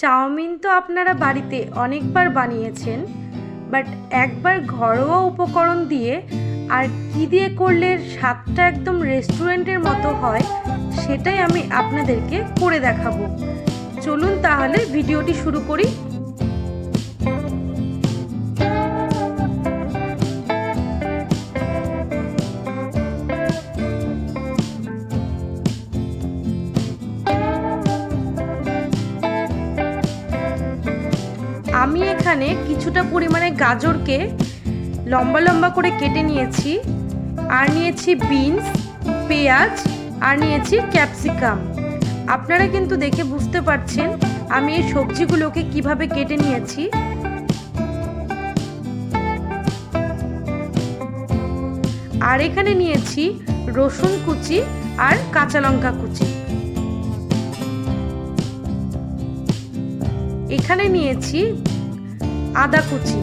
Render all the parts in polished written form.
Chowmein তো আপনারা বাড়িতে অনেকবার বানিয়েছেন, বাট একবার ঘরোয়া উপকরণ দিয়ে আর কি দিয়ে করলে স্বাদটা একদম রেস্টুরেন্টের মতো হয় সেটাই আমি আপনাদেরকে করে দেখাবো। চলুন তাহলে ভিডিওটি শুরু করি। আমি এখানে কিছুটা পরিমাণে গাজরকে লম্বা লম্বা করে কেটে নিয়েছি, আর নিয়েছি বিনস, পেঁয়াজ, আর নিয়েছি ক্যাপসিকাম। আপনারা কিন্তু দেখে বুঝতে পারছেন আমি এই সবজিগুলোকে কিভাবে কেটে নিয়েছি। আর এখানে নিয়েছি রসুন কুচি আর কাঁচা লঙ্কা কুচি। এখানে নিয়েছি আদা কুচি।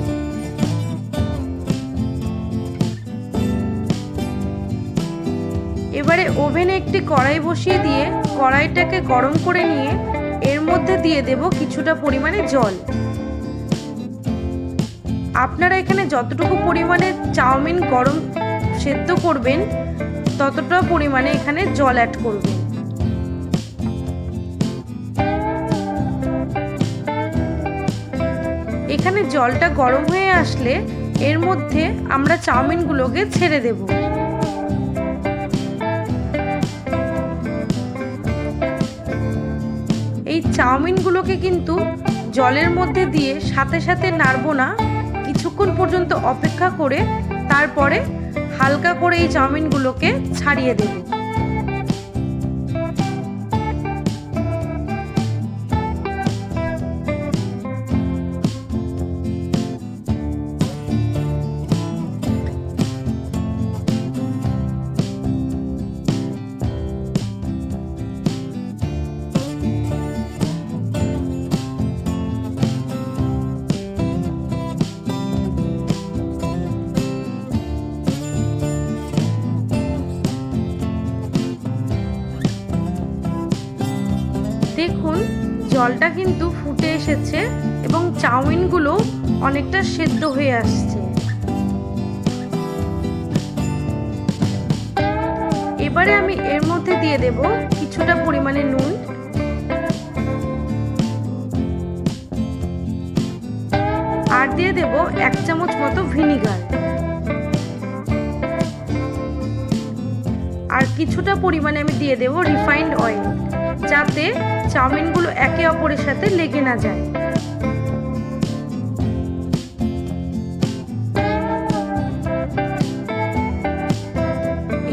এবারে ওভেনে একটি কড়াই বসিয়ে দিয়ে কড়াইটাকে গরম করে নিয়ে এর মধ্যে দিয়ে দেব কিছুটা পরিমাণে জল। আপনারা এখানে যতটুকু পরিমাণে চাউমিন গরম সেদ্ধ করবেন ততটা পরিমাণে এখানে জল অ্যাড করবেন। এখানে জলটা গরম হয়ে আসলে এর মধ্যে আমরা চাউমিনগুলোকে ছেড়ে দেব। এই চাউমিনগুলোকে কিন্তু জলের মধ্যে দিয়ে সাথে সাথে নাড়বো না, কিছুক্ষণ পর্যন্ত অপেক্ষা করে তারপরে হালকা করে এই চাউমিনগুলোকে ছাড়িয়ে দেব। দেখুন জলটা কিন্তু ফুটে এসেছে এবং চাউমিনগুলো অনেকটা সেদ্ধ হয়ে আসছে। এবারে আমি এর মধ্যে দিয়ে দেব কিছুটা পরিমাণে নুন, আর দিয়ে দেব 1 চামচ মতো ভিনিগার, আর কিছুটা পরিমাণে আমি দিয়ে দেব রিফাইন্ড অয়েল, যাতে চাউমিনগুলো একে অপরের সাথে লেগে না যায়।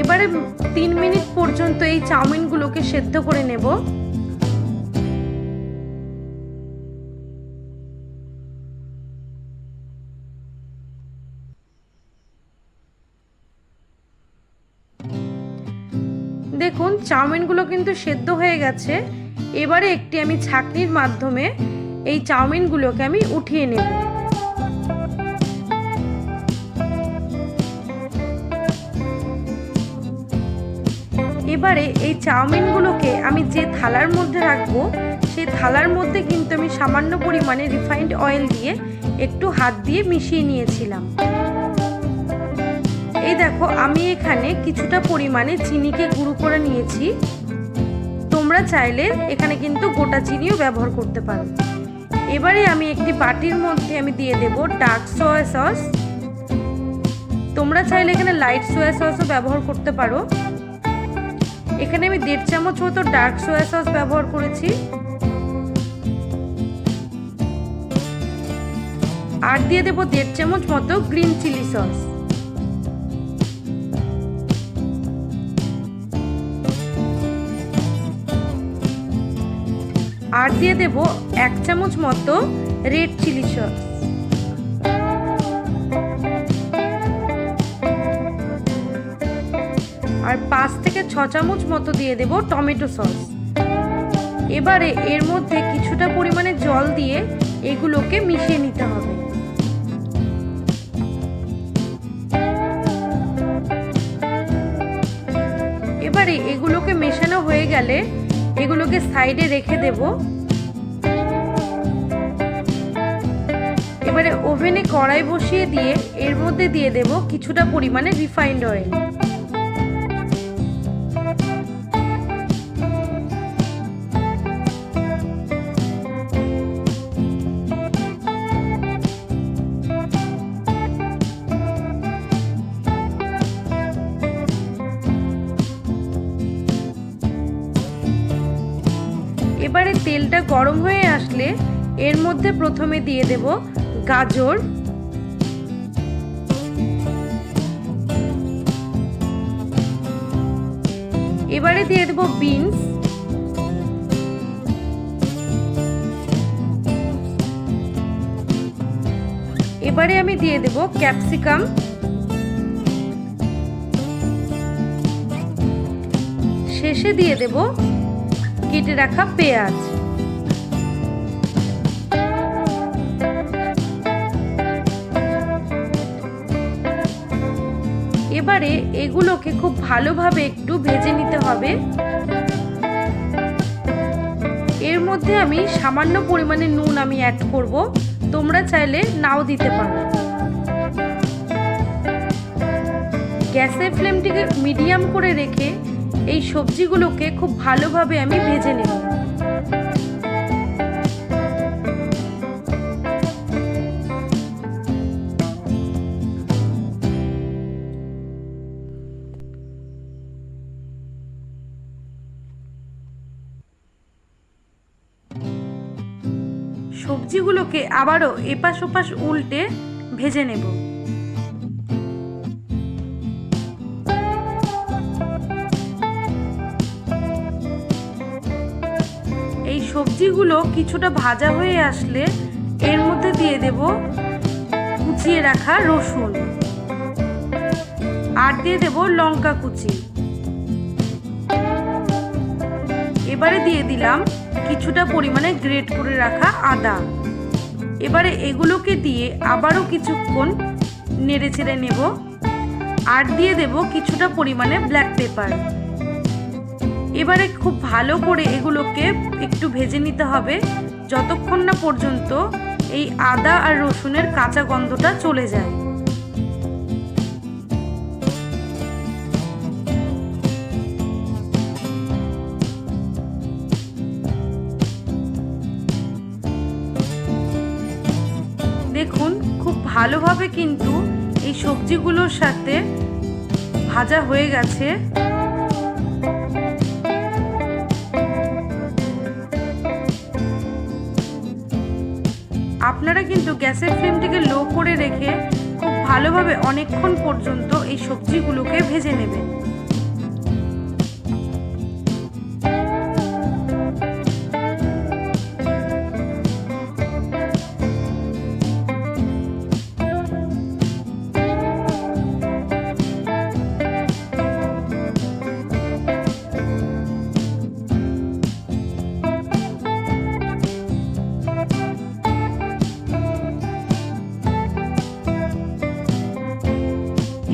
এবারে 3 মিনিট পর্যন্ত এই চাউমিনগুলোকে সেদ্ধ করে নেব। দেখুন চাউমিনগুলো কিন্তু সেদ্ধ হয়ে গেছে। এবারে একটি আমি ছাঁকনির মাধ্যমে এই চাউমিনগুলোকে আমি উঠিয়ে নেব। এবারে এই চাউমিনগুলোকে আমি যে থালার মধ্যে রাখবো সেই থালার মধ্যে কিন্তু আমি সামান্য পরিমাণে রিফাইন্ড অয়েল দিয়ে একটু হাত দিয়ে মিশিয়ে নিয়েছিলাম। এই দেখো আমি এখানে কিছুটা পরিমাণে চিনিকে গুঁড়ো করে নিয়েছি। তোমরা চাইলে এখানে কিন্তু গোটা চিনিও ব্যবহার করতে পারো। এবারে আমি একটি বাটির মধ্যে আমি দিয়ে দেব ডার্ক সয়া সস। তোমরা চাইলে এখানে লাইট সয়া সসও ব্যবহার করতে পারো। এখানে আমি 1.5 চামচ মতো ডার্ক সয়া সস ব্যবহার করেছি, আর দিয়ে দেব 1.5 চামচ মতো গ্রিন চিলি সস, আর দিয়ে দেব 1 চামচ মতো রেড চিলি সস, আর 5 থেকে 6 চামচ মতো দিয়ে দেব টমেটো সস। এবারে এর মধ্যে কিছুটা পরিমাণে জল দিয়ে এগুলোকে মিশিয়ে নিতে হবে। এবারে এগুলোকে মেশানো হয়ে গেলে এগুলোকে সাইডে রেখে দেব। এবারে ওভেনে কড়াই বসিয়ে দিয়ে এর মধ্যে দিয়ে দেব কিছুটা পরিমাণে রিফাইন্ড অয়েল। এবারে তেলটা গরম হয়ে আসলে এর মধ্যে প্রথমে দিয়ে দেব গাজর, এবারে দিয়ে দেব বিনস, এবারে আমি দিয়ে দেব ক্যাপসিকাম, শেষে দিয়ে দেব কেটে রাখা পেঁয়াজ। এবারে এগুলোকে খুব ভালোভাবে একটু ভেজে নিতে হবে। এর মধ্যে আমি সামান্য পরিমাণে নুন আমি অ্যাড করব, তোমরা চাইলে নাও দিতে পারো। গ্যাসের ফ্লেমটিকে মিডিয়াম করে রেখে এই সবজিগুলোকে খুব ভালোভাবে আমি ভেজে নেব। সবজিগুলোকে আবারও এপাশ ওপাশ উল্টে ভেজে নেব। এই সবজিগুলো কিছুটা ভাজা হয়ে আসলে এর মধ্যে দিয়ে দেব কুচিয়ে রাখা রসুন আর দিয়ে দেব লঙ্কা কুচি। এবারে দিয়ে দিলাম কিছুটা পরিমাণে গ্রেট করে রাখা আদা। এবারে এগুলোকে দিয়ে আবারও কিছুক্ষণ নেড়ে চেড়ে নেব আর দিয়ে দেব কিছুটা পরিমাণে ব্ল্যাক পেপার। এবারে খুব ভালো করে এগুলোকে একটু ভেজে নিতে হবে যতক্ষণ না পর্যন্ত এই আদা আর রসুনের কাঁচা গন্ধটা চলে যায়। দেখুন খুব ভালোভাবে কিন্তু এই সবজিগুলোর সাথে ভাজা হয়ে গেছে। আপনারা কিন্তু গ্যাসের ফ্লেমটিকে লো করে রেখে খুব ভালোভাবে অনেকক্ষণ পর্যন্ত এই সবজিগুলোকে ভেজে নেবেন।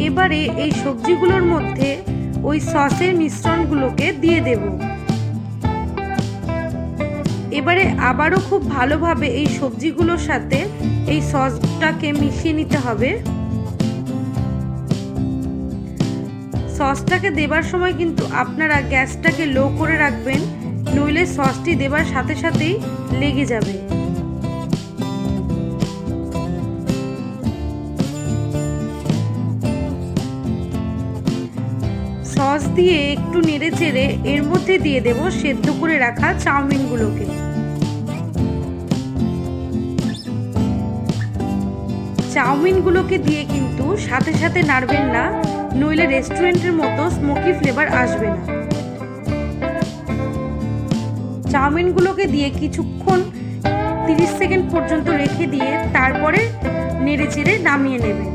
এবারে এই সবজিগুলোর মধ্যে ওই সসের মিশ্রণগুলোকে দিয়ে দেব। এবারে আবারও খুব ভালোভাবে এই সবজিগুলোর সাথে এই সসটাকে মিশিয়ে নিতে হবে। সসটাকে দেবার সময় কিন্তু আপনারা গ্যাসটাকে লো করে রাখবেন, নইলে সসটি দেবার সাথে সাথেই লেগে যাবে। সস দিয়ে একটু নেড়ে চেড়ে এর মধ্যে দিয়ে দেব সেদ্ধ করে রাখা চাউমিনগুলোকে। চাউমিনগুলোকে দিয়ে কিন্তু সাথে সাথে নাড়বেন না, নইলে রেস্টুরেন্টের মতো স্মোকি ফ্লেভার আসবে না। চাউমিনগুলোকে দিয়ে কিছুক্ষণ 30 সেকেন্ড পর্যন্ত রেখে দিয়ে তারপরে নেড়ে চেড়ে নামিয়ে নেবেন।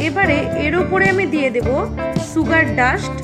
এবারে এর উপরে আমি দিয়ে দেব সুগার ডাস্ট।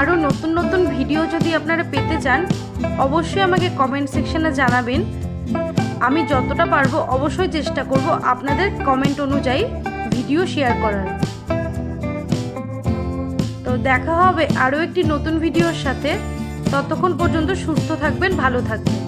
আরও নতুন নতুন ভিডিও যদি আপনারা পেতে চান অবশ্যই আমাকে কমেন্ট সেকশনে জানাবেন। আমি যতটা পারবো অবশ্যই চেষ্টা করব আপনাদের কমেন্ট অনুযায়ী ভিডিও শেয়ার করার। তো দেখা হবে আরও একটি নতুন ভিডিওর সাথে। ততক্ষণ পর্যন্ত সুস্থ থাকবেন, ভালো থাকবেন।